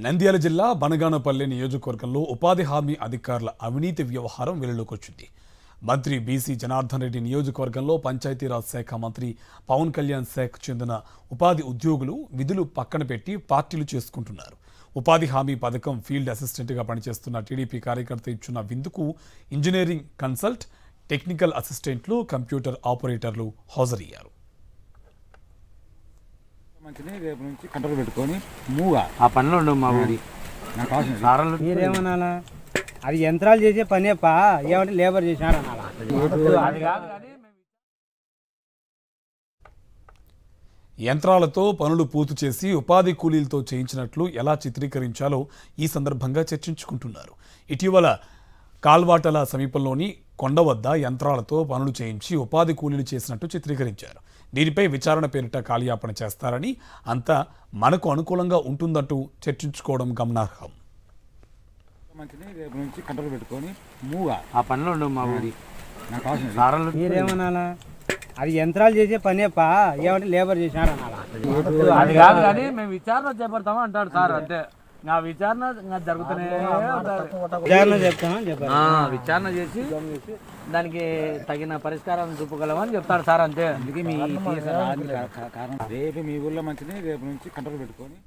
నంద్యాల జిల్లా బనగానపల్లి నియోజకవర్గంలో ఉపాధి హామీ అధికారుల అవినీతి వ్యవహారం వెలుగులోకొచ్చింది. మంత్రి బీసీ జనార్దన్ రెడ్డి నియోజకవర్గంలో పంచాయతీరాజ్ శాఖ మంత్రి పవన్ కళ్యాణ్ శాఖకు చెందిన ఉపాధి ఉద్యోగులు విధులు పక్కన పెట్టి పార్టీలు చేసుకుంటున్నారు. ఉపాధి హామీ పథకం ఫీల్డ్ అసిస్టెంట్గా పనిచేస్తున్న టీడీపీ కార్యకర్త ఇచ్చిన విందుకు ఇంజనీరింగ్ కన్సల్ట్, టెక్నికల్ అసిస్టెంట్లు, కంప్యూటర్ ఆపరేటర్లు హాజరయ్యారు. రేపు నుంచి కంట్రోల్ పెట్టుకొని మూగా ఆ పనిలో ఉండవు మా ఊరి మీరేమనాలా? అది యంత్రాలు చేసే పనేపా, ఏమంటే లేబర్ చేసినాడు అనాలా? యంత్రాలతో పనులు పూర్తి చేసి ఉపాధి కూలీలతో చేయించినట్లు ఎలా చిత్రీకరించాలో ఈ సందర్భంగా చర్చించుకుంటున్నారు. ఇటీవల కాల్వాటల సమీపంలోని కొండ వద్ద యంత్రాలతో పనులు చేయించి ఉపాధి కూలీలు చేసినట్టు చిత్రీకరించారు. దీనిపై విచారణ పేరిట కాలయాపన చేస్తారని, అంతా మనకు అనుకూలంగా ఉంటుందంటూ చర్చించుకోవడం గమనార్హం. రేపు నుంచి కంట్రోల్ పెట్టుకొని మూగా ఆ పనిలో ఉండవు మా ఊరి మీరేమనాలా? అది యంత్రాలు చేసే పనేపా, ఏమంటే లేబర్ చేసినాడు అనాలా? అది కాదు కానీ మేము విచారణ చేపడతామా అంటాడు సార్. అంటే నా విచారణ జరుగుతూనే విచారణ చేసి దానికి తగిన పరిష్కారం చూపగలమని చెప్తాడు సార్. అంతే. అందుకే మీ కారణం రేపు మీ ఊళ్ళో మంచిది రేపు నుంచి కంట్రోల్ పెట్టుకొని